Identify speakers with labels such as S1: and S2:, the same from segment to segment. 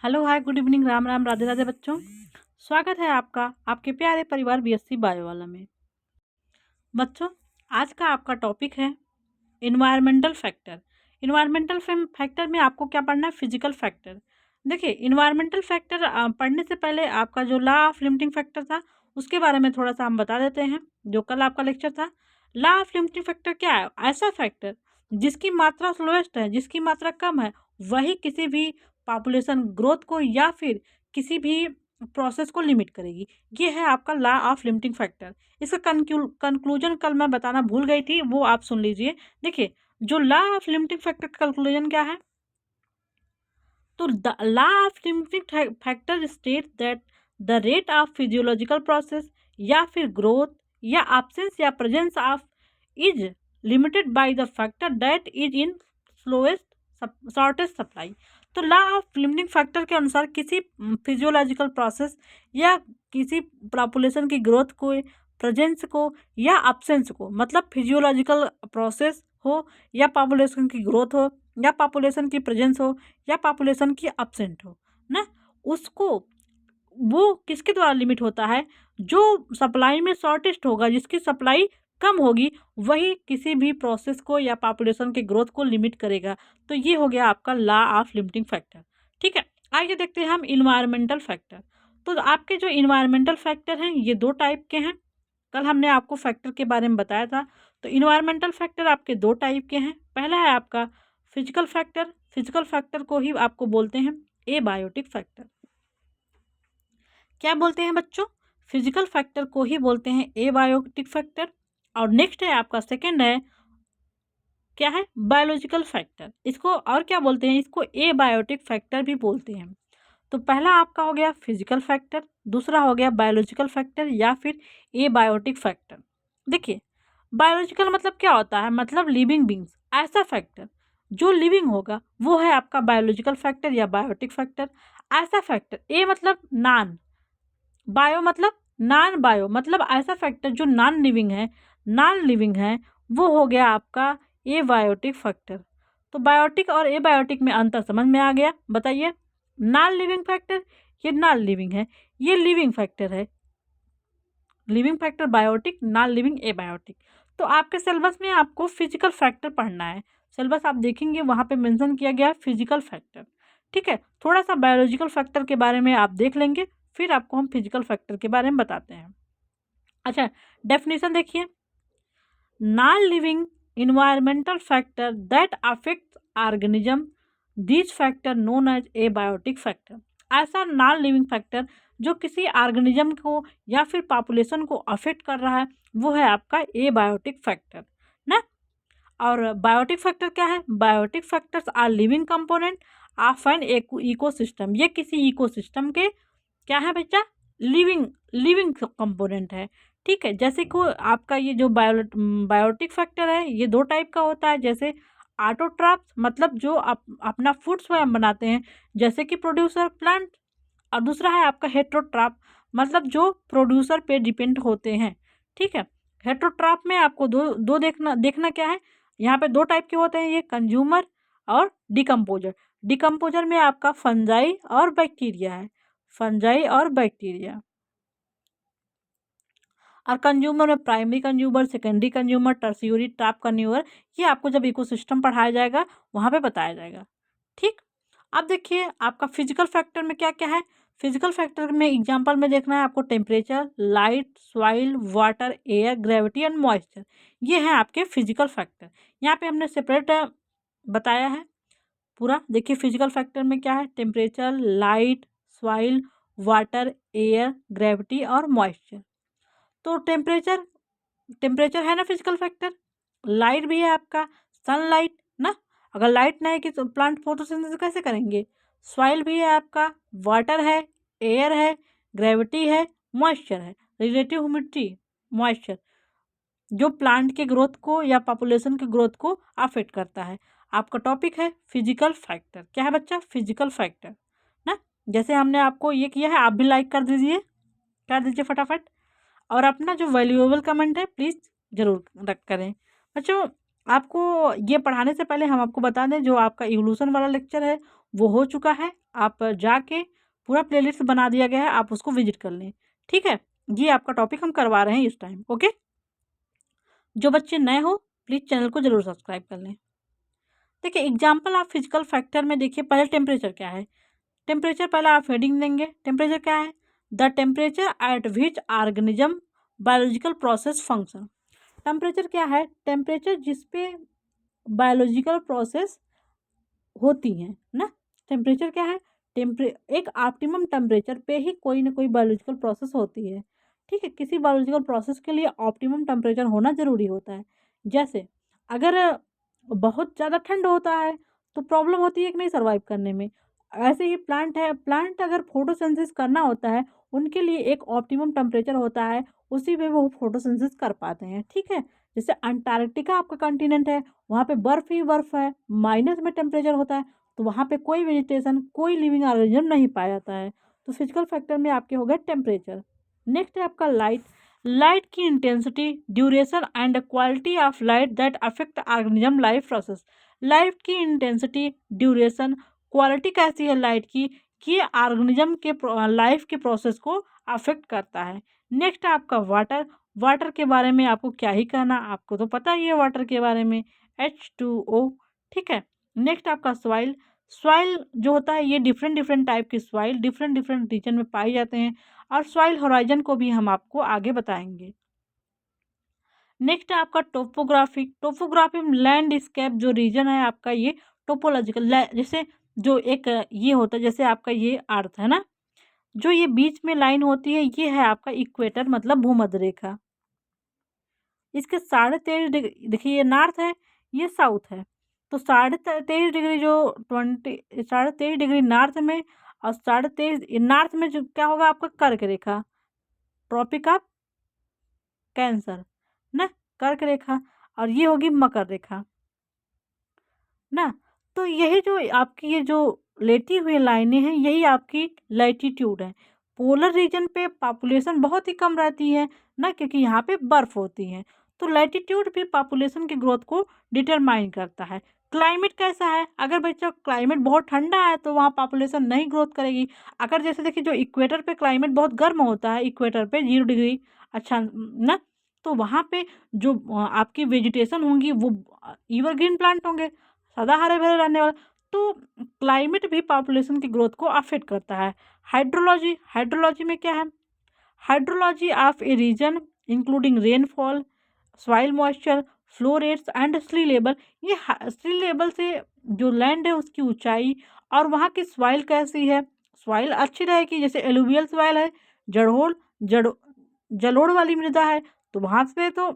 S1: Hello hi good evening Ram Ram Radhe Radhe बच्चों। स्वागत है आपका आपके प्यारे परिवार बीएससी बायो वाला में। बच्चों, आज का आपका टॉपिक है इन्वायरमेंटल फैक्टर। इन्वायरमेंटल फैक्टर में आपको क्या पढ़ना है? Physical factor. देखिए, इन्वायरमेंटल फैक्टर पढ़ने से पहले आपका जो लॉ ऑफ लिमिटिंग फैक्टर था उसके बारे में थोड़ा सा हम बता देते हैं। जो कल आपका लेक्चर था, लॉ ऑफ लिमिटिंग फैक्टर क्या है? ऐसा फैक्टर जिसकी मात्रा स्लोएस्ट है, जिसकी मात्रा कम है, वही किसी भी पॉपुलेशन ग्रोथ को या फिर किसी भी प्रोसेस को लिमिट करेगी। ये है आपका लॉ ऑफ लिमिटिंग फैक्टर। इसका कंक्लूजन कल मैं बताना भूल गई थी, वो आप सुन लीजिए। देखिए, जो लॉ ऑफ लिमिटिंग फैक्टर का कंक्लूजन क्या है? तो the law of limiting factor state that the rate of physiological process या फिर ग्रोथ या एब्सेंस या presence of is limited by the factor that is in slowest shortest supply. तो law of limiting factor के अनुसार किसी physiological process या किसी पॉपुलेशन की ग्रोथ को, प्रेजेंस को या एब्सेंस को, मतलब फिजियोलॉजिकल प्रोसेस हो या पॉपुलेशन की ग्रोथ हो या पॉपुलेशन की प्रेजेंस हो या पॉपुलेशन की एब्सेंट हो ना, उसको वो किसके द्वारा लिमिट होता है? जो सप्लाई में शॉर्टेस्ट होगा, जिसकी सप्लाई कम होगी, वही किसी भी प्रोसेस को या पॉपुलेशन के ग्रोथ को लिमिट करेगा। तो ये हो गया आपका लॉ ऑफ लिमिटिंग फैक्टर। ठीक है, आगे देखते हैं हम इन्वायरमेंटल फैक्टर। तो आपके जो इन्वायरमेंटल फैक्टर हैं ये दो टाइप के हैं। कल हमने आपको फैक्टर के बारे में बताया था। तो इन्वायरमेंटल फैक्टर आपके दो टाइप के हैं। पहला है आपका फिजिकल फैक्टर। फिजिकल फैक्टर को ही आपको बोलते हैं एबायोटिक फैक्टर। क्या बोलते हैं बच्चों? फिजिकल फैक्टर को ही बोलते हैं एबायोटिक फैक्टर। और नेक्स्ट है आपका सेकंड है, क्या है? Biological factor. इसको और क्या बोलते हैं? इसको एबायोटिक फैक्टर भी बोलते हैं। तो पहला आपका हो गया फिजिकल फैक्टर, दूसरा हो गया बायोलॉजिकल फैक्टर या फिर एबायोटिक फैक्टर। देखिए, बायोलॉजिकल मतलब क्या होता है? मतलब लिविंग बींग्स। ऐसा फैक्टर जो लिविंग होगा वो है आपका बायोलॉजिकल फैक्टर या बायोटिक फैक्टर। ऐसा फैक्टर, ए मतलब नॉन, बायो मतलब नॉन, बायो मतलब ऐसा फैक्टर जो नॉन लिविंग है, नॉन लिविंग है, वो हो गया आपका एबायोटिक फैक्टर। तो बायोटिक और एबायोटिक में अंतर समझ में आ गया? बताइए, नॉन लिविंग फैक्टर ये नॉन लिविंग है, ये लिविंग फैक्टर है। Living factor biotic, non living abiotic. तो आपके सिलेबस में आपको फिजिकल फैक्टर पढ़ना है। सिलेबस आप देखेंगे वहाँ पे मेंशन किया गया है फिजिकल फैक्टर। ठीक है, थोड़ा सा बायोलॉजिकल फैक्टर के बारे में आप देख लेंगे, फिर आपको हम फिजिकल फैक्टर के बारे में बताते हैं। अच्छा, डेफिनेशन देखिए, non living environmental factor that affect organism, this factor known as abiotic factor. ऐसा नॉन लिविंग फैक्टर जो किसी ऑर्गेनिज्म को या फिर पॉपुलेशन को अफेक्ट कर रहा है, वो है आपका एबायोटिक फैक्टर ना। और बायोटिक फैक्टर क्या है? Biotic factors are living component of an ecosystem. ये किसी इकोसिस्टम के क्या है बच्चा? लिविंग लिविंग कंपोनेंट है। ठीक है, जैसे कि आपका ये जो बायोटिक फैक्टर है ये दो टाइप का होता है। जैसे ऑटोट्रॉफ्स, मतलब जो अपना फूड स्वयं बनाते हैं, जैसे कि प्रोड्यूसर प्लांट। और दूसरा है आपका हेट्रोट्रॉफ, मतलब जो प्रोड्यूसर पे डिपेंड होते हैं। ठीक है, हेट्रोट्रॉफ में आपको दो दो देखना देखना क्या है? यहाँ पे दो टाइप के होते हैं, ये कंज्यूमर और डिकम्पोजर। डिकम्पोजर में आपका फंजाई और बैक्टीरिया है, फंजाई और बैक्टीरिया। और कंज्यूमर में primary consumer, secondary consumer, tertiary trap consumer. ये आपको जब इकोसिस्टम पढ़ाया जाएगा वहाँ पे बताया जाएगा। ठीक, अब देखिए आपका फिजिकल फैक्टर में क्या क्या है। फिजिकल फैक्टर में एग्जांपल में देखना है आपको temperature, light, soil, water, air, gravity and moisture. ये हैं आपके फिजिकल फैक्टर। यहाँ पे हमने सेपरेट बताया है पूरा। देखिए फिजिकल फैक्टर में क्या है? Temperature, light, soil, water, air, gravity और मॉइस्चर। तो टेम्परेचर, टेम्परेचर है ना फिजिकल फैक्टर। लाइट भी है आपका, सनलाइट ना। अगर लाइट नहीं है कि तो प्लांट फोटोसिंथेसिस कैसे करेंगे? सॉइल भी है आपका, वाटर है, एयर है, ग्रेविटी है, मॉइस्चर है, रिलेटिव ह्यूमिडिटी, मॉइस्चर, जो प्लांट के ग्रोथ को या पॉपुलेशन के ग्रोथ को अफेक्ट करता है। आपका टॉपिक है फिजिकल फैक्टर। क्या है बच्चा? फिजिकल फैक्टर ना। जैसे हमने आपको ये किया है, आप भी लाइक कर दीजिए, कर दीजिए फटाफट। और अपना जो वैल्यूएबल कमेंट है प्लीज़ ज़रूर करें। बच्चों, आपको ये पढ़ाने से पहले हम आपको बता दें, जो आपका इवोल्यूशन वाला लेक्चर है वो हो चुका है। आप जाके पूरा प्लेलिस्ट बना दिया गया है, आप उसको विजिट कर लें। ठीक है, ये आपका टॉपिक हम करवा रहे हैं इस टाइम। ओके, जो बच्चे नए हो प्लीज़ चैनल को ज़रूर सब्सक्राइब कर लें। देखिए एग्जाम्पल आप फिजिकल फैक्टर में देखिए, पहले टेम्परेचर क्या है। टेम्परेचर पहले आप हेडिंग देंगे, टेम्परेचर क्या है, the temperature at which organism biological process function. Temperature क्या है, टेम्परेचर जिस पे बायोलॉजिकल प्रोसेस होती हैं ना। टेम्परेचर क्या है, एक ऑप्टिमम टेम्परेचर पे ही कोई ना कोई बायोलॉजिकल प्रोसेस होती है। ठीक है, किसी बायोलॉजिकल प्रोसेस के लिए ऑप्टिमम टेम्परेचर होना ज़रूरी होता है। जैसे अगर बहुत ज़्यादा ठंड होता है तो प्रॉब्लम होती है कि नहीं सर्वाइव करने में। ऐसे ही प्लांट है, प्लांट अगर फोटोसिंथेसिस करना होता है उनके लिए एक ऑप्टिमम टेम्परेचर होता है, उसी पे वो फोटोसिंथेसिस कर पाते हैं। ठीक है, जैसे अंटार्कटिका आपका कॉन्टिनेंट है, वहाँ पे बर्फ़ ही बर्फ़ है, माइनस में टेम्परेचर होता है, तो वहाँ पे कोई वेजिटेशन, कोई लिविंग ऑर्गेनिज्म नहीं पाया जाता है। तो फिजिकल फैक्टर में आपके हो गए टेम्परेचर। नेक्स्ट है आपका लाइट। लाइट की intensity, duration and quality of light that affect organism life process. Light की इंटेंसिटी, ड्यूरेशन, क्वालिटी कैसी है लाइट की, कि ऑर्गेनिज्म के लाइफ के प्रोसेस को अफेक्ट करता है। नेक्स्ट है आपका वाटर। वाटर के बारे में आपको क्या ही कहना, आपको तो पता ही है वाटर के बारे में, H2O। ठीक है, नेक्स्ट आपका सॉइल। सॉइल जो होता है ये डिफरेंट डिफरेंट टाइप की सॉइल डिफरेंट डिफरेंट रीजन में पाए जाते हैं, और सॉइल होराइजन को भी हम आपको आगे बताएंगे। नेक्स्ट है आपका टोपोग्राफी। टोपोग्राफी में लैंडस्केप जो रीजन है आपका, ये टोपोलॉजिकल, जैसे जो एक ये होता है, जैसे आपका ये अर्थ है ना, जो ये बीच में लाइन होती है ये है आपका इक्वेटर, मतलब भूमध्य रेखा। इसके 23.5 डिग्री, देखिए ये नॉर्थ है, ये साउथ है, तो 23.5 डिग्री जो 23.5 डिग्री नॉर्थ में, और 23.5 नॉर्थ में जो क्या होगा आपका कर्क रेखा, ट्रॉपिक ऑफ कैंसर ना, कर्क रेखा, और ये होगी मकर रेखा ना। तो यही जो आपकी ये जो लेटी हुई लाइनें हैं यही आपकी लैटिट्यूड है। पोलर रीजन पे पॉपुलेशन बहुत ही कम रहती है ना, क्योंकि यहाँ पे बर्फ होती है। तो लैटिट्यूड भी पॉपुलेशन की ग्रोथ को डिटरमाइन करता है। क्लाइमेट कैसा है, अगर बच्चा क्लाइमेट बहुत ठंडा है तो वहाँ पॉपुलेशन नहीं ग्रोथ करेगी। अगर जैसे देखिए जो इक्वेटर पे क्लाइमेट बहुत गर्म होता है, इक्वेटर पे 0 डिग्री, अच्छा ना, तो वहाँ पे जो आपकी वेजिटेशन होंगी वो एवरग्रीन प्लांट होंगे, सदा हरे भरे रहने वाला। तो क्लाइमेट भी पॉपुलेशन की ग्रोथ को अफेक्ट करता है। हाइड्रोलॉजी, हाइड्रोलॉजी में क्या है, hydrology of a region including rainfall, soil moisture, flow rates and sea level. ये सी लेवल से जो लैंड है उसकी ऊंचाई, और वहाँ की सॉइल कैसी है, सॉइल अच्छी रहेगी, जैसे एलुवियल सॉइल है, जड़ोल जड़ जलोढ़ वाली मृदा है, तो वहाँ पे तो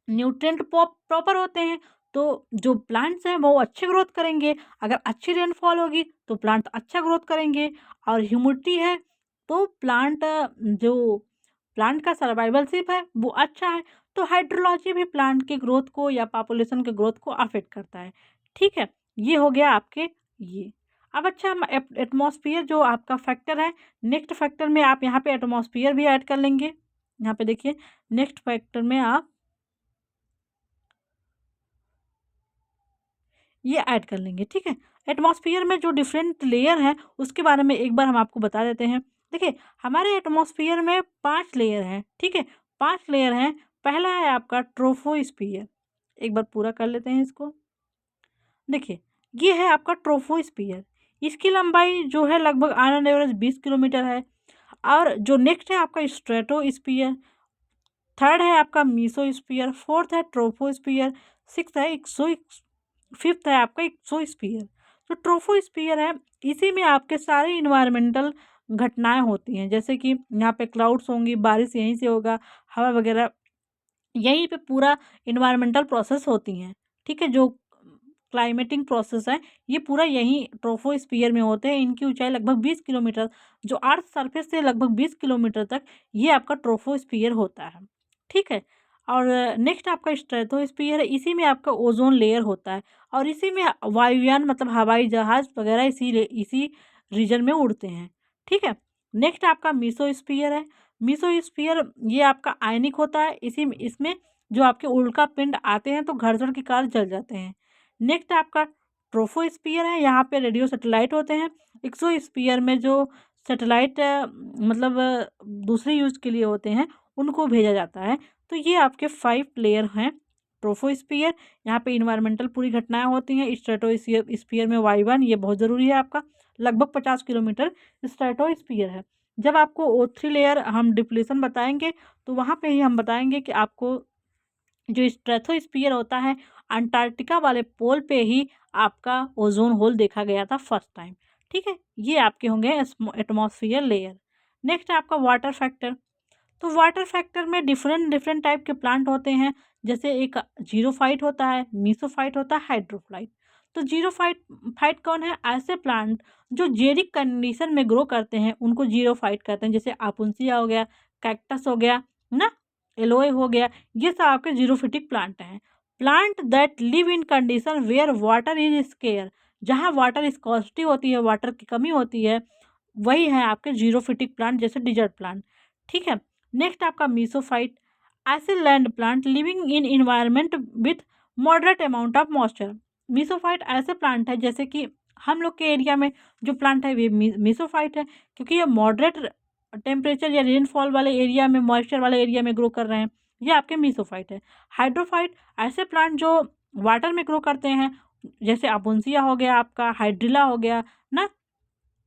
S1: न्यूट्रिएंट प्रॉपर होते हैं, तो जो प्लांट्स हैं वो अच्छे ग्रोथ करेंगे। अगर अच्छी रेनफॉल होगी तो प्लांट अच्छा ग्रोथ करेंगे, और ह्यूमिडिटी है तो जो प्लांट का सर्वाइवलशिप है वो अच्छा है। तो हाइड्रोलॉजी भी प्लांट के ग्रोथ को या पॉपुलेशन के ग्रोथ को अफेक्ट करता है। ठीक है, ये हो गया आपके ये। अब अच्छा हम एटमॉस्फेयर जो आपका फैक्टर है, नेक्स्ट फैक्टर में आप यहाँ पे एटमॉस्फेयर भी ऐड कर लेंगे। यहाँ पे देखिए नेक्स्ट फैक्टर में आप ये ऐड कर लेंगे। ठीक है, एटमॉस्फेयर में जो डिफरेंट लेयर हैं उसके बारे में एक बार हम आपको बता देते हैं। देखिए हमारे एटमॉस्फेयर में 5 लेयर हैं। ठीक है, 5 लेयर हैं। पहला है आपका ट्रोपोस्फियर, एक बार पूरा कर लेते हैं इसको। देखिए ये है आपका ट्रोपोस्फियर, इसकी लंबाई जो है लगभग ऑन एवरेज 20 किलोमीटर है। और जो नेक्स्ट है आपका स्ट्रेटोस्फियर, थर्ड है आपका मीसोस्फियर, फोर्थ है ट्रोपोस्फियर, सिक्स्थ है फिफ्थ है आपका एक्सोस्फियर। जो ट्रोपोस्फियर है इसी में आपके सारे इन्वायरमेंटल घटनाएं होती हैं, जैसे कि यहाँ पे क्लाउड्स होंगी, बारिश यहीं से होगा, हवा वगैरह यहीं पे पूरा इन्वायरमेंटल प्रोसेस होती हैं। ठीक है, जो क्लाइमेटिक प्रोसेस है ये पूरा यहीं ट्रोपोस्फियर में होते हैं। इनकी ऊंचाई लगभग 20 किलोमीटर, जो अर्थ सरफेस से लगभग 20 किलोमीटर तक ये आपका ट्रोपोस्फियर होता है। ठीक है, और नेक्स्ट आपका स्ट्रेटोस्फियर है, इसी में आपका ओजोन लेयर होता है, और इसी में वायुयान मतलब हवाई जहाज वगैरह इसी रीजन में उड़ते हैं। ठीक है, नेक्स्ट आपका मीसोस्फियर है। मीसोस्फियर ये आपका आयनिक होता है, इसमें जो आपके उल्का पिंड आते हैं तो घर्षण के कारण जल जाते हैं। नेक्स्ट आपका ट्रोपोस्फियर है, यहाँ पे रेडियो सैटेलाइट होते हैं। एक्सोस्फियर में जो सैटेलाइट मतलब दूसरे यूज़ के लिए होते हैं, उनको भेजा जाता है। तो ये आपके 5 लेयर हैं। ट्रोपोस्फियर, यहाँ पे इन्वायरमेंटल पूरी घटनाएँ होती हैं। स्ट्रेटोस्फियर में वायुयान, ये बहुत ज़रूरी है आपका, लगभग 50 किलोमीटर स्ट्रेटोस्फियर है। जब आपको O3 लेयर हम डिप्लीशन बताएँगे, तो वहाँ पे ही हम बताएँगे कि आपको जो स्ट्रेटोस्फियर होता है, अंटार्कटिका वाले पोल पे ही आपका ओज़ोन होल देखा गया था फर्स्ट टाइम। ठीक है? ये आपके होंगे एटमॉस्फियर लेयर। नेक्स्ट है आपका वाटर फैक्टर। तो वाटर फैक्टर में डिफरेंट डिफरेंट टाइप के प्लांट होते हैं। जैसे एक जीरोफाइट होता है, मीसोफाइट होता है, हाइड्रोफाइट। तो जीरोफाइट फाइट कौन है? ऐसे प्लांट जो जेरिक कंडीशन में ग्रो करते हैं, उनको जीरोफाइट कहते हैं। जैसे आपुंसिया हो गया, कैक्टस हो गया ना, एलोए हो गया, ये सब आपके जीरोफिटिक प्लांट हैं। Plant that live in condition where water is scarce, जहाँ वाटर स्कॉर्सिटी होती है, वाटर की कमी होती है, वही है आपके जीरोफिटिक प्लांट, जैसे डिजर्ट प्लांट। ठीक है? नेक्स्ट आपका मीसोफाइट, ऐसे land plant living in environment with moderate amount of moisture. Mesophyte ऐसे प्लांट है, जैसे कि हम लोग के एरिया में जो प्लांट है, वे मीसोफाइट है, क्योंकि ये मॉडरेट टेम्परेचर या रेनफॉल वाले एरिया में, मॉइस्चर वाले एरिया में ग्रो कर रहे हैं, ये आपके मीसोफाइट है। हाइड्रोफाइट ऐसे प्लांट जो वाटर में ग्रो करते हैं, जैसे अपुंसिया हो गया आपका, हाइड्रिला हो गया ना,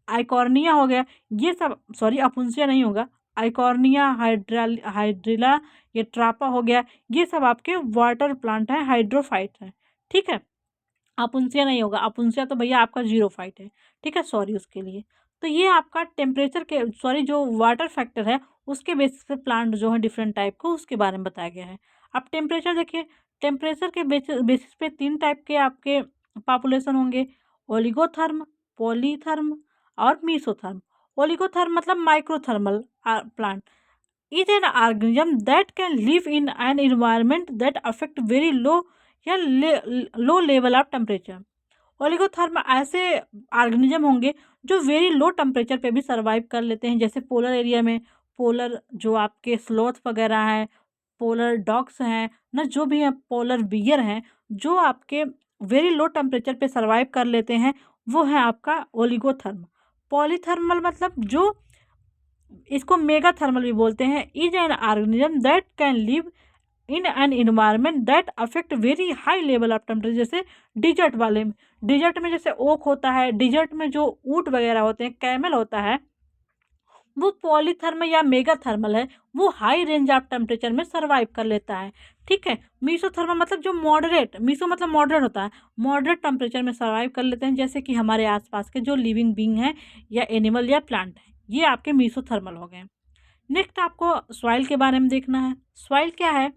S1: आइकॉर्निया हो गया, ये सब, सॉरी अपुंसिया नहीं होगा, आइकॉर्निया, हाइड्रिला, ये ट्रापा हो गया, ये सब आपके वाटर प्लांट हैं, हाइड्रोफाइट हैं। ठीक है? अपुंसिया नहीं होगा, अपुंसिया तो भैया आपका जीरोफाइट है। ठीक है, सॉरी उसके लिए। तो ये आपका टेम्परेचर के, सॉरी जो वाटर फैक्टर है, उसके बेसिस पे प्लांट जो है डिफरेंट टाइप को, उसके बारे में बताया गया है। अब टेम्परेचर देखिए, टेम्परेचर के बेसिस पे 3 टाइप के आपके पॉपुलेशन होंगे, ओलिगोथर्म, पॉलीथर्म और मीसोथर्म। ओलिगोथर्म मतलब माइक्रोथर्मल plant is an organism that can live in an environment that affect very low या लो लेवल ऑफ टेम्परेचर। ओलिगोथर्म ऐसे ऑर्गेनिज्म होंगे जो वेरी लो टेम्परेचर पे भी सर्वाइव कर लेते हैं। जैसे पोलर एरिया में पोलर जो आपके स्लोथ वगैरह हैं, पोलर डॉग्स हैं ना, जो भी हैं, पोलर बियर हैं, जो आपके वेरी लो टेम्परेचर पे सर्वाइव कर लेते हैं, वो है आपका ओलिगोथर्म। पॉलीथर्मल मतलब जो, इसको मेगा थर्मल भी बोलते हैं, is an organism that can live in an environment that affect very high level of temperature. जैसे डिजर्ट वाले में, डिजर्ट में जैसे ओक होता है, डिजर्ट में जो ऊंट वगैरह होते हैं, कैमल होता है, वो पॉलीथर्मल या मेगा थर्मल है, वो हाई रेंज ऑफ टेम्परेचर में सर्वाइव कर लेता है। ठीक है? मीसोथर्मल मतलब जो मॉडरेट, मीसो मतलब मॉडरेट होता है, मॉडरेट टेम्परेचर में सर्वाइव कर लेते हैं, जैसे कि हमारे आसपास के जो लिविंग बींग हैं या एनिमल या प्लांट हैं, ये आपके मीसोथर्मल हो गए। नेक्स्ट आपको सॉइल के बारे में देखना है। सॉइल क्या है?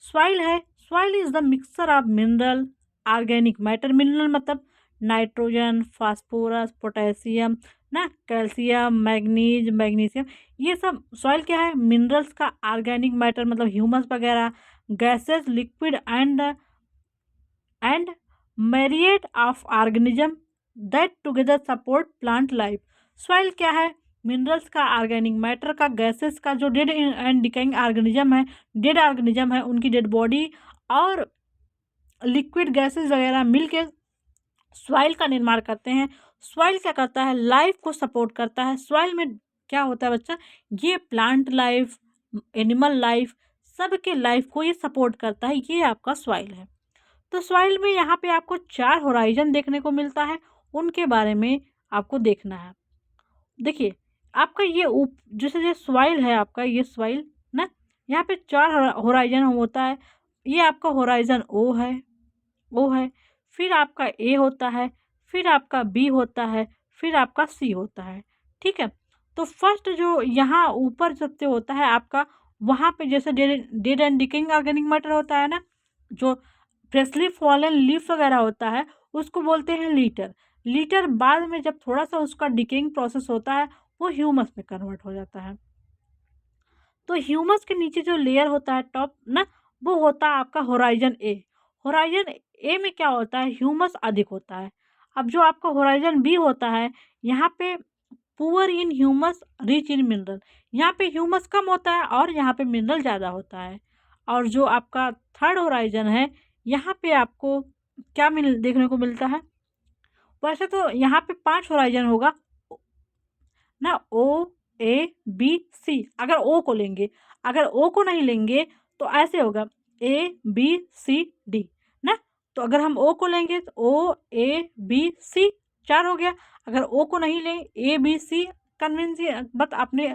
S1: सॉइल है, soil is the mixture of mineral, organic matter, mineral मतलब नाइट्रोजन, फास्फोरस, पोटेशियम ना, कैल्शियम, मैग्नीशियम, ये सब सॉइल क्या है? मिनरल्स का, ऑर्गेनिक मैटर मतलब ह्यूमस वगैरह, gases, liquid and myriad of organism that together support plant life. Soil क्या है? मिनरल्स का, ऑर्गेनिक मैटर का, गैसेस का, जो डेड एंड डिकेइंग ऑर्गेनिज्म है, डेड ऑर्गेनिज्म है, उनकी डेड बॉडी और लिक्विड गैसेस वगैरह मिलके सॉइल का निर्माण करते हैं। सॉइल क्या करता है? लाइफ को सपोर्ट करता है। सॉइल में क्या होता है बच्चा? ये प्लांट लाइफ, एनिमल लाइफ, सबके लाइफ को ये सपोर्ट करता है, ये आपका सॉइल है। तो सॉइल में यहाँ पे आपको 4 होराइजन देखने को मिलता है, उनके बारे में आपको देखना है। देखिए, आपका ये जैसे ये सॉइल है आपका, ये सॉइल ना, यहाँ पे 4 होराइजन होता है। ये आपका होराइजन ओ है, फिर आपका ए होता है, फिर आपका बी होता है, फिर आपका सी होता है। ठीक है? तो फर्स्ट जो यहाँ ऊपर सबसे होता है आपका, वहाँ पे जैसे dead and decaying organic matter होता है ना, जो फ्रेशली फॉलन लीफ वगैरह होता है, उसको बोलते हैं लीटर। लीटर बाद में जब थोड़ा सा उसका डिकेइंग प्रोसेस होता है, वो ह्यूमस में कन्वर्ट हो जाता है। तो ह्यूमस के नीचे जो लेयर होता है टॉप ना, वो होता है आपका होराइजन ए। होराइजन ए में क्या होता है? ह्यूमस अधिक होता है। अब जो आपका होराइजन बी होता है, यहाँ पे poor in humus, rich in mineral, यहाँ पे ह्यूमस कम होता है और यहाँ पे मिनरल ज़्यादा होता है। और जो आपका थर्ड होराइजन है, यहाँ पे आपको क्या देखने को मिलता है? वैसे तो यहाँ पे 5 होराइजन होगा ना, ओ ए बी सी। अगर ओ को लेंगे, अगर ओ को नहीं लेंगे तो ऐसे होगा ए बी सी डी ना। तो अगर हम ओ को लेंगे तो ओ ए बी सी 4 हो गया। अगर ओ को नहीं लें, ए बी सी कन्विंस, बस अपने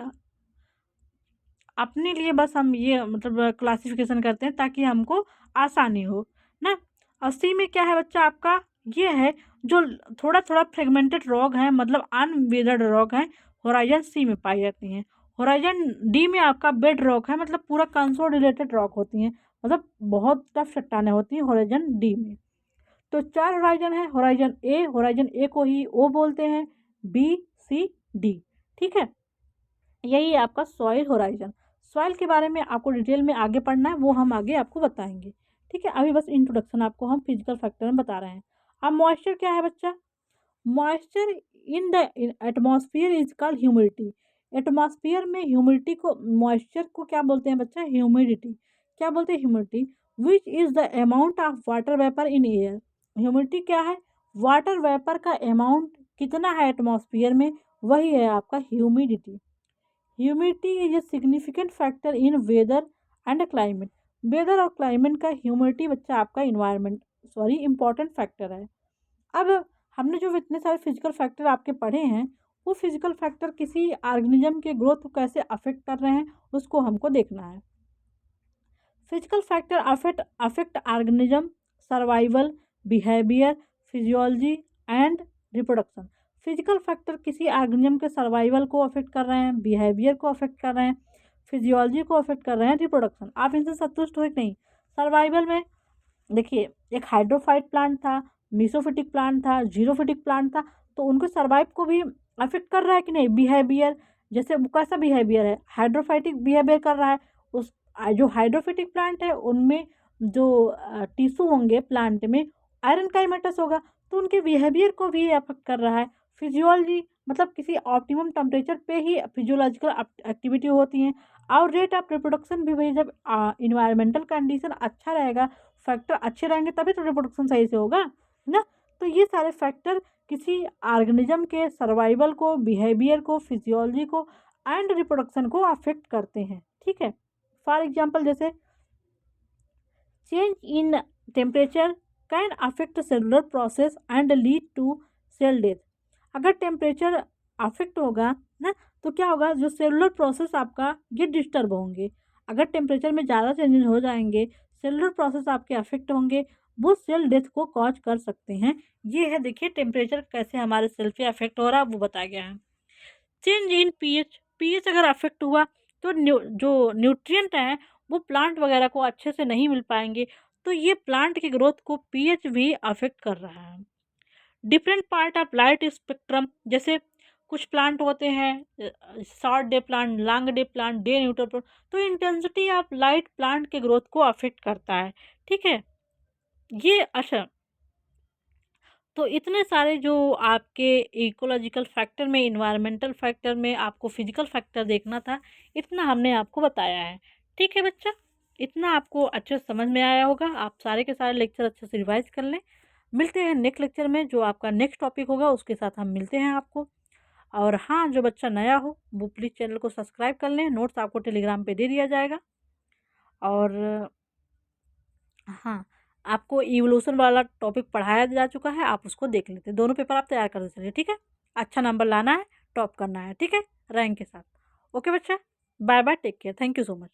S1: अपने लिए बस हम ये मतलब क्लासिफिकेशन करते हैं ताकि हमको आसानी हो ना। और सी में क्या है बच्चा आपका, ये है जो थोड़ा थोड़ा फ्रेगमेंटेड रॉक है, मतलब अनवेदर्ड रॉक है, होराइजन सी में पाई जाती हैं। होराइजन डी में आपका बेड रॉक है, मतलब पूरा कंसोलिडेटेड रॉक होती हैं, मतलब बहुत टफ चट्टानें होती हैं होराइजन डी में। तो 4 होराइजन है, होराइजन ए को ही ओ बोलते हैं, बी सी डी। ठीक है, यही है आपका सॉइल होराइजन। सॉइल के बारे में आपको डिटेल में आगे पढ़ना है, वो हम आगे आपको बताएंगे। ठीक है, अभी बस इंट्रोडक्शन आपको हम फिजिकल फैक्टर में बता रहे हैं। अब मॉइस्चर क्या है बच्चा? Moisture in the atmosphere is called humidity. Atmosphere में ह्यूमिडिटी को, मॉइस्चर को क्या बोलते हैं बच्चा? ह्यूमिडिटी। क्या बोलते हैं? Humidity. Which is the amount of water vapour in air. Humidity क्या है? वाटर वेपर का अमाउंट कितना है एटमॉस्फेयर में, वही है आपका humidity. Humidity is a significant factor in weather and climate. Weather और क्लाइमेट का ह्यूमिडिटी बच्चा आपका इम्पॉर्टेंट फैक्टर है। अब हमने जो इतने सारे फिजिकल फैक्टर आपके पढ़े हैं, वो फिजिकल फैक्टर किसी ऑर्गेनिज्म के ग्रोथ को कैसे अफेक्ट कर रहे हैं उसको हमको देखना है। Physical factor affect organism survival, behaviour, physiology and reproduction. Physical factor किसी ऑर्गेनिज्म के सर्वाइवल को अफेक्ट कर रहे हैं, बिहेवियर को अफेक्ट कर रहे हैं, फिजियोलॉजी को अफेक्ट कर रहे हैं, रिप्रोडक्शन। आप इनसे संतुष्ट हो कि नहीं? सर्वाइवल में देखिए, एक हाइड्रोफाइट प्लांट था, मीसोफिटिक प्लांट था, जीरोफिटिक प्लांट था, तो उनको सर्वाइव को भी अफेक्ट कर रहा है कि नहीं? बिहेवियर, जैसे वो कैसा बिहेवियर है? हाइड्रोफाइटिक बिहेवियर कर रहा है। उस जो हाइड्रोफिटिक प्लांट है उनमें जो टिश्यू होंगे प्लांट में, आयरन का हिमेटस होगा, तो उनके बिहेवियर को भी अफेक्ट कर रहा है। फिजियोलॉजी मतलब किसी ऑप्टिमम टेम्परेचर पे ही फिजियोलॉजिकल एक्टिविटी होती हैं। और रेट ऑफ रिप्रोडक्शन भी वही, जब इन्वायरमेंटल कंडीशन अच्छा रहेगा, फैक्टर अच्छे रहेंगे तभी तो रिप्रोडक्शन सही से होगा ना। तो ये सारे फैक्टर किसी ऑर्गेनिज्म के सर्वाइवल को, बिहेवियर को, फिजियोलॉजी को एंड रिप्रोडक्शन को अफेक्ट करते हैं। ठीक है, फॉर एग्जांपल जैसे change in temperature can affect cellular process and lead to cell death. अगर टेम्परेचर अफेक्ट होगा ना, तो क्या होगा? जो सेलुलर प्रोसेस आपका ये डिस्टर्ब होंगे। अगर टेम्परेचर में ज़्यादा चेंजेस हो जाएंगे, सेलुलर प्रोसेस आपके अफेक्ट होंगे, वो सेल डेथ को कॉज कर सकते हैं। ये है, देखिए टेम्परेचर कैसे हमारे सेल पे अफेक्ट हो रहा है वो बताया गया है। चेंज इन पीएच, पीएच अगर अफेक्ट हुआ तो जो न्यूट्रिएंट हैं वो प्लांट वगैरह को अच्छे से नहीं मिल पाएंगे, तो ये प्लांट की ग्रोथ को पीएच भी अफेक्ट कर रहा है। Different part of light spectrum, जैसे कुछ प्लांट होते हैं short day plant, long day plant, day neutral plant, तो इंटेंसिटी ऑफ लाइट प्लांट के ग्रोथ को अफेक्ट करता है। ठीक है, ये अच्छा, तो इतने सारे जो आपके इकोलॉजिकल फैक्टर में, इन्वायरमेंटल फैक्टर में आपको फिजिकल फैक्टर देखना था, इतना हमने आपको बताया है। ठीक है बच्चा, इतना आपको अच्छे से समझ में आया होगा। आप सारे के सारे लेक्चर अच्छे से रिवाइज कर लें। मिलते हैं नेक्स्ट लेक्चर में, जो आपका नेक्स्ट टॉपिक होगा उसके साथ हम मिलते हैं आपको। और हाँ, जो बच्चा नया हो वो प्लीज़ चैनल को सब्सक्राइब कर लें। नोट्स आपको टेलीग्राम पे दे दिया जाएगा। और हाँ, आपको इवोल्यूशन वाला टॉपिक पढ़ाया जा चुका है, आप उसको देख लेते हैं। दोनों पेपर आप तैयार कर चलिए। ठीक है, अच्छा नंबर लाना है, टॉप करना है। ठीक है, रैंक के साथ। ओके बच्चा, bye bye, take care, thank you so much.